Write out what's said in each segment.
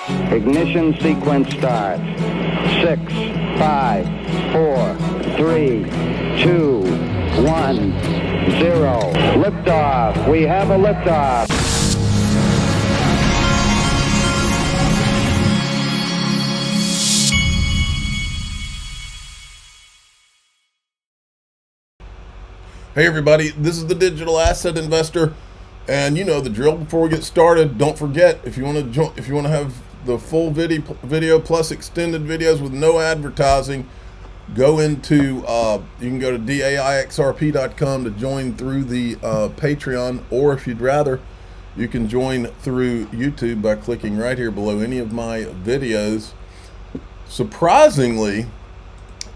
Ignition sequence start. 6, 5, 4, 3, 2, 1, 0. Liftoff. We have a liftoff. Hey everybody, this is the Digital Asset Investor, and you know the drill. Before we get started, don't forget, if you want to have the full video plus extended videos with no advertising, go into you can go to daixrp.com to join through the Patreon, or if you'd rather, you can join through YouTube by clicking right here below any of my videos. Surprisingly,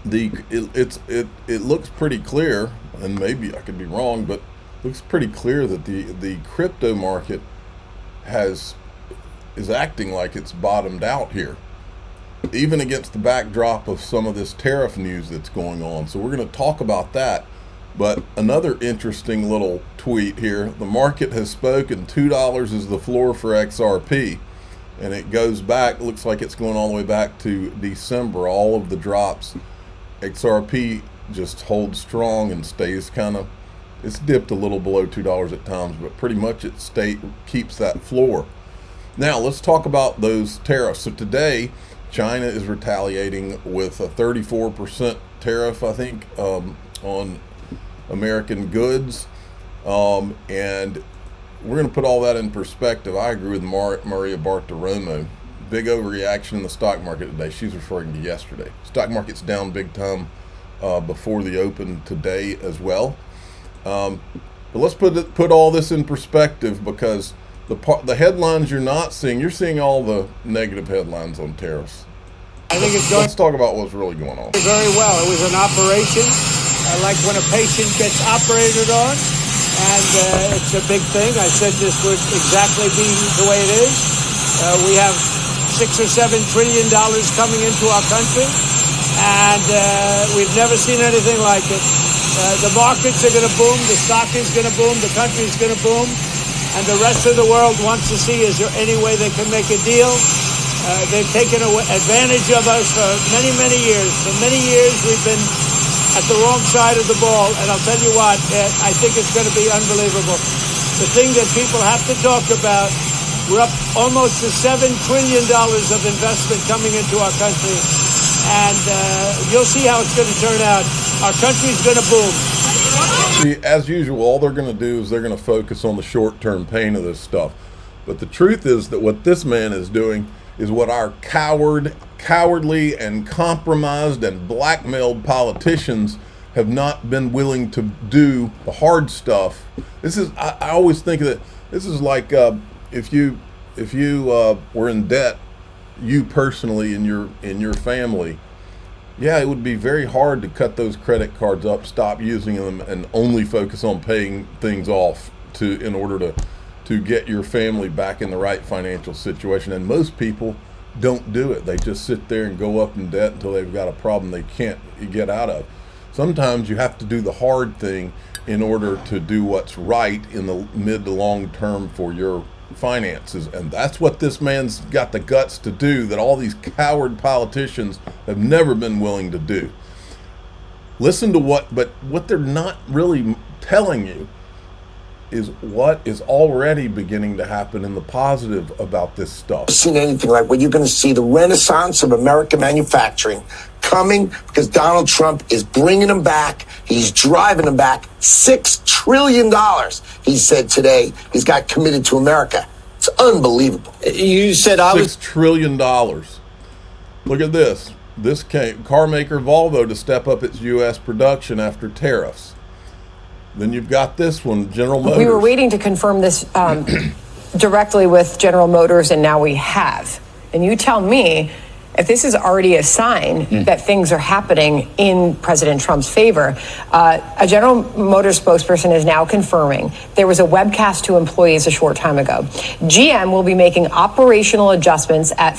it looks pretty clear, and maybe I could be wrong, but it looks pretty clear that the crypto market is acting like it's bottomed out here, even against the backdrop of some of this tariff news that's going on. So we're going to talk about that. But another interesting little tweet here: the market has spoken. $2 is the floor for XRP, and it goes back. Looks like it's going all the way back to December. All of the drops. XRP just holds strong and stays it's dipped a little below $2 at times, but pretty much it keeps that floor. Now let's talk about those tariffs. So today, China is retaliating with a 34% tariff, I think, on American goods. And we're going to put all that in perspective. I agree with Maria Bartiromo. Big overreaction in the stock market today. She's referring to yesterday. Stock market's down big time before the open today as well. But let's put all this in perspective, because the headlines you're not seeing, you're seeing all the negative headlines on tariffs. I think it's going. Let's talk about what's really going on. Very well. It was an operation, like when a patient gets operated on, and it's a big thing. I said this would exactly be the way it is. We have $6 or $7 trillion coming into our country, and we've never seen anything like it. The markets are going to boom, the stock is going to boom, the country is going to boom, and the rest of the world wants to see, is there any way they can make a deal? They've taken advantage of us for many, many years. For many years we've been at the wrong side of the ball, and I'll tell you what, I think it's going to be unbelievable. The thing that people have to talk about, we're up almost to $7 trillion of investment coming into our country. And you'll see how it's going to turn out. Our country's going to boom. See, as usual, all they're going to do is they're going to focus on the short-term pain of this stuff. But the truth is that what this man is doing is what our cowardly and compromised and blackmailed politicians have not been willing to do the hard stuff. This is, I always think that this is like if you were in debt, you personally in your family, yeah, it would be very hard to cut those credit cards up, stop using them, and only focus on paying things off in order to get your family back in the right financial situation. And most people don't do it. They just sit there and go up in debt until they've got a problem they can't get out of. Sometimes you have to do the hard thing in order to do what's right in the mid to long term for your finances, and that's what this man's got the guts to do, that all these coward politicians have never been willing to do. Listen to what they're not really telling you is what is already beginning to happen in the positive about this stuff. Seen anything like what you're going to see, the renaissance of American manufacturing coming, because Donald Trump is bringing them back. He's driving them back. $6 trillion, he said today, he's got committed to America. It's unbelievable. You said $6 trillion. Look at this. This came car maker Volvo to step up its U.S. production after tariffs. Then you've got this one, General Motors. We were waiting to confirm this directly with General Motors, and now we have. And you tell me, if this is already a sign that things are happening in President Trump's favor, a General Motors spokesperson is now confirming there was a webcast to employees a short time ago. GM will be making operational adjustments at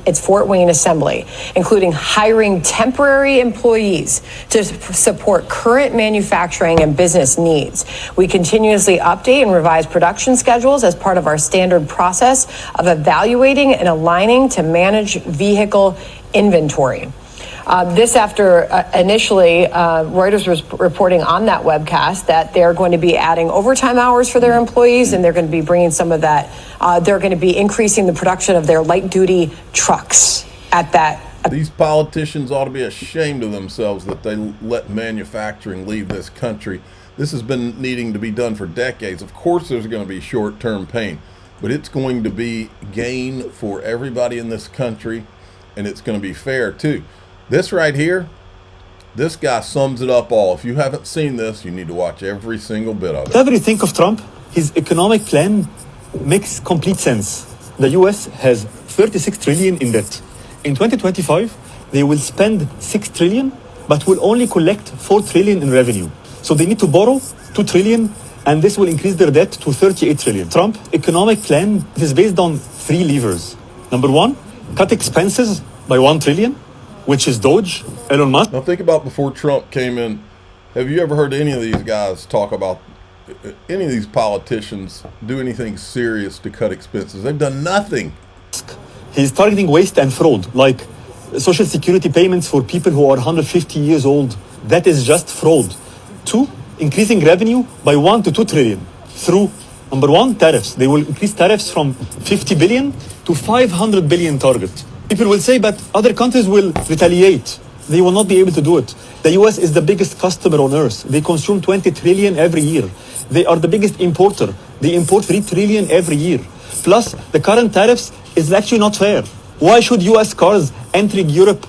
its Fort Wayne assembly, including hiring temporary employees to support current manufacturing and business needs. We continuously update and revise production schedules as part of our standard process of evaluating and aligning to manage vehicle inventory. This after initially Reuters was reporting on that webcast that they're going to be adding overtime hours for their employees, and they're going to be bringing some of that. They're going to be increasing the production of their light duty trucks at that. These politicians ought to be ashamed of themselves that they let manufacturing leave this country. This has been needing to be done for decades. Of course there's going to be short-term pain, but it's going to be gain for everybody in this country, and it's going to be fair too. This right here, this guy sums it up all. If you haven't seen this, you need to watch every single bit of it. Whatever you think of Trump, his economic plan makes complete sense. The US has 36 trillion in debt. In 2025, they will spend 6 trillion, but will only collect 4 trillion in revenue. So they need to borrow 2 trillion, and this will increase their debt to 38 trillion. Trump economic plan is based on 3 levers. Number 1, cut expenses by 1 trillion, which is Doge, Elon Musk. Now think about before Trump came in. Have you ever heard any of these guys talk about, any of these politicians do anything serious to cut expenses? They've done nothing. He's targeting waste and fraud, like social security payments for people who are 150 years old. That is just fraud. 2, increasing revenue by 1 to 2 trillion through, number 1, tariffs. They will increase tariffs from 50 billion to 500 billion target. People will say, but other countries will retaliate. They will not be able to do it. The US is the biggest customer on earth. They consume 20 trillion every year. They are the biggest importer. They import 3 trillion every year. Plus, the current tariffs is actually not fair. Why should US cars entering Europe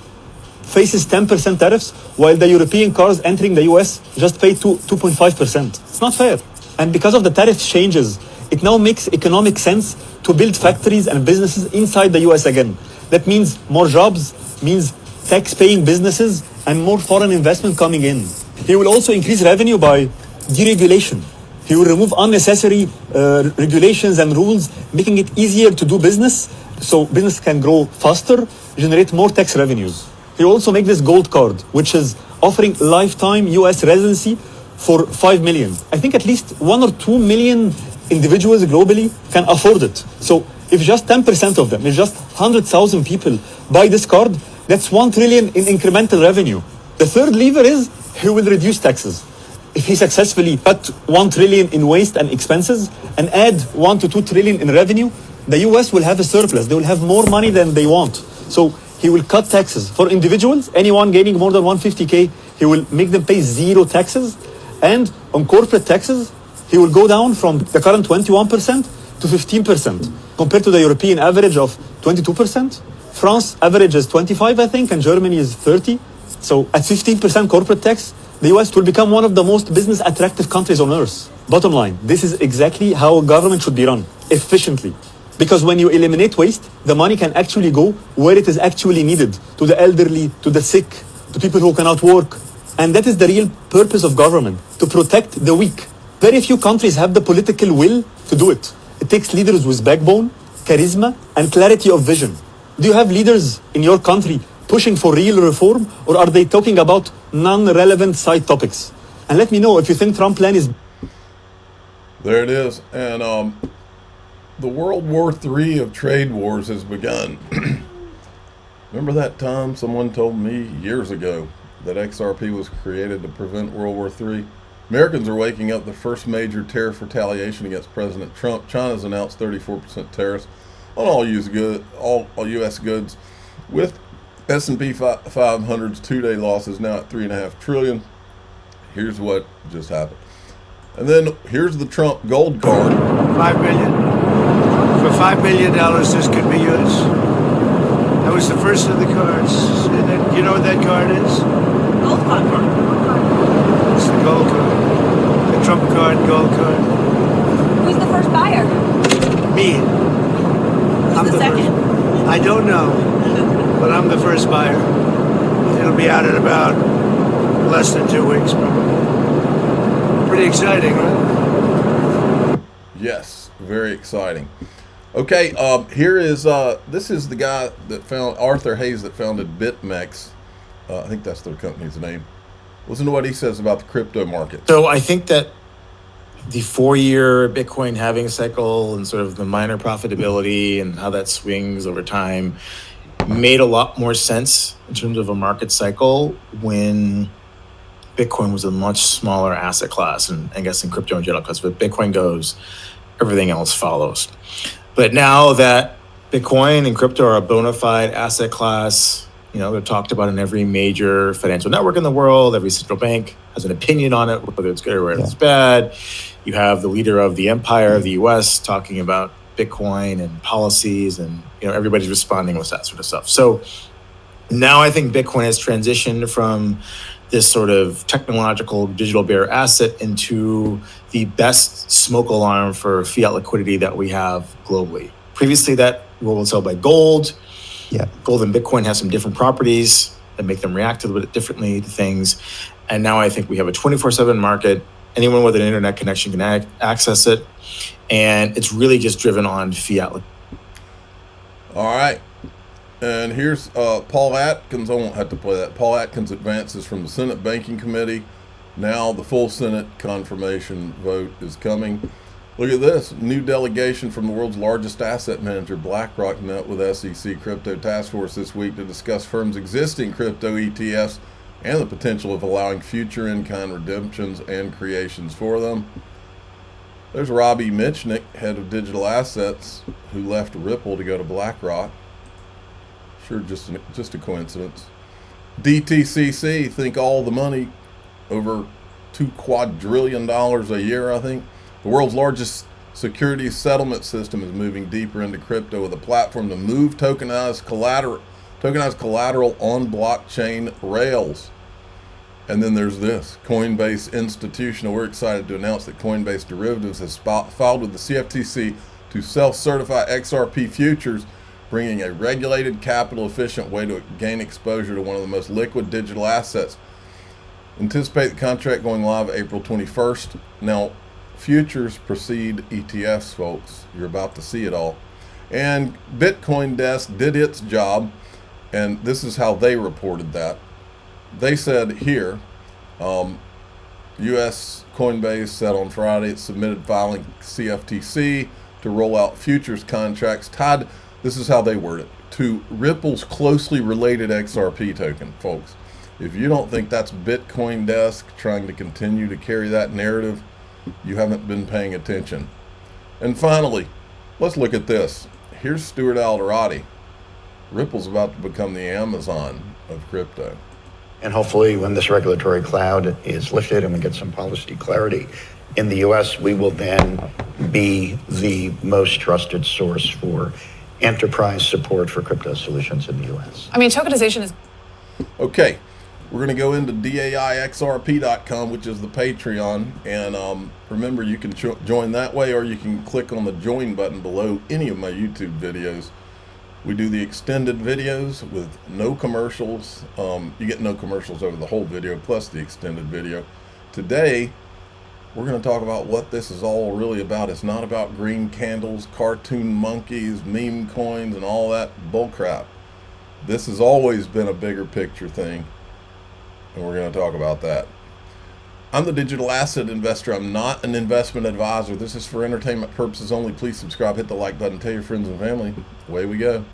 faces 10% tariffs, while the European cars entering the US just pay 2.5%? It's not fair. And because of the tariff changes, it now makes economic sense to build factories and businesses inside the US again. That means more jobs, means tax-paying businesses, and more foreign investment coming in. He will also increase revenue by deregulation. He will remove unnecessary regulations and rules, making it easier to do business, so business can grow faster, generate more tax revenues. He will also make this gold card, which is offering lifetime US residency for 5 million. I think at least 1 or 2 million individuals globally can afford it. So if just 10% of them, if just 100,000 people buy this card, that's 1 trillion in incremental revenue. The third lever is he will reduce taxes. If he successfully cut 1 trillion in waste and expenses and add 1 to 2 trillion in revenue, the US will have a surplus. They will have more money than they want. So he will cut taxes. For individuals, anyone gaining more than 150K, he will make them pay 0 taxes. And on corporate taxes, he will go down from the current 21% to 15%, compared to the European average of 22%. France average is 25, I think, and Germany is 30. So at 15% corporate tax, the US will become one of the most business attractive countries on earth. Bottom line, this is exactly how a government should be run, efficiently. Because when you eliminate waste, the money can actually go where it is actually needed, to the elderly, to the sick, to people who cannot work. And that is the real purpose of government, to protect the weak. Very few countries have the political will to do it. It takes leaders with backbone, charisma, and clarity of vision. Do you have leaders in your country pushing for real reform, or are they talking about non-relevant side topics? And let me know if you think Trump plan is... There it is. And the World War III of trade wars has begun. Remember that time someone told me years ago that XRP was created to prevent World War III? Americans are waking up. The first major tariff retaliation against President Trump. China's announced 34% tariffs on all U.S. goods, with S&P 500's two-day losses now at $3.5 trillion. Here's what just happened. And then here's the Trump gold card. $5 billion. For $5 billion, this could be yours. That was the first of the cards. You know what that card is? Gold card. It's the gold card. The Trump card, gold card. Who's the first buyer? Me. Who's the second? I don't know. but I'm the first buyer. It'll be out in about less than 2 weeks, probably. Pretty exciting, right? Yes, very exciting. Okay, here is this is the guy that found Arthur Hayes that founded BitMEX. I think that's their company's name. Listen to what he says about the crypto market. So I think that the 4-year Bitcoin halving cycle and sort of the minor profitability and how that swings over time made a lot more sense in terms of a market cycle when Bitcoin was a much smaller asset class, and I guess in crypto in general, because if Bitcoin goes, everything else follows. But now that Bitcoin and crypto are a bona fide asset class, you know, they're talked about in every major financial network in the world. Every central bank has an opinion on it, whether it's good or whether it's bad. You have the leader of the empire of the US talking about Bitcoin and policies, and you know, everybody's responding with that sort of stuff. So now I think Bitcoin has transitioned from this sort of technological digital bearer asset into the best smoke alarm for fiat liquidity that we have globally. Previously, that role was held by gold. Yeah. Gold and Bitcoin have some different properties that make them react a little bit differently to things. And now I think we have a 24/7 market. Anyone with an internet connection can access it. And it's really just driven on fiat. All right. And here's Paul Atkins. I won't have to play that. Paul Atkins advances from the Senate Banking Committee. Now the full Senate confirmation vote is coming. Look at this. New delegation from the world's largest asset manager, BlackRock, met with SEC Crypto Task Force this week to discuss firms' existing crypto ETFs and the potential of allowing future in-kind redemptions and creations for them. There's Robbie Mitchnick, head of digital assets, who left Ripple to go to BlackRock. Sure, just a coincidence. DTCC, think all the money, over $2 quadrillion a year, I think. The world's largest securities settlement system is moving deeper into crypto with a platform to move tokenized collateral on blockchain rails. And then there's this, Coinbase Institutional. We're excited to announce that Coinbase Derivatives has filed with the CFTC to self-certify XRP futures, bringing a regulated, capital-efficient way to gain exposure to one of the most liquid digital assets. Anticipate the contract going live April 21st. Now, futures precede ETFs, folks. You're about to see it all. And Bitcoin Desk did its job, and this is how they reported that. They said here, U.S. Coinbase said on Friday it submitted filing CFTC to roll out futures contracts tied, this is how they word it, to Ripple's closely related XRP token, folks. If you don't think that's Bitcoin Desk trying to continue to carry that narrative, you haven't been paying attention. And finally, let's look at this. Here's Stuart Alderati. Ripple's about to become the Amazon of crypto. And hopefully when this regulatory cloud is lifted and we get some policy clarity in the US, we will then be the most trusted source for enterprise support for crypto solutions in the US. I mean, tokenization is... Okay, we're going to go into DAIXRP.com, which is the Patreon. And remember, you can join that way, or you can click on the join button below any of my YouTube videos. We do the extended videos with no commercials. You get no commercials over the whole video, plus the extended video. Today, we're going to talk about what this is all really about. It's not about green candles, cartoon monkeys, meme coins, and all that bullcrap. This has always been a bigger picture thing, and we're going to talk about that. I'm the digital asset investor. I'm not an investment advisor. This is for entertainment purposes only. Please subscribe, hit the like button, tell your friends and family. Away we go.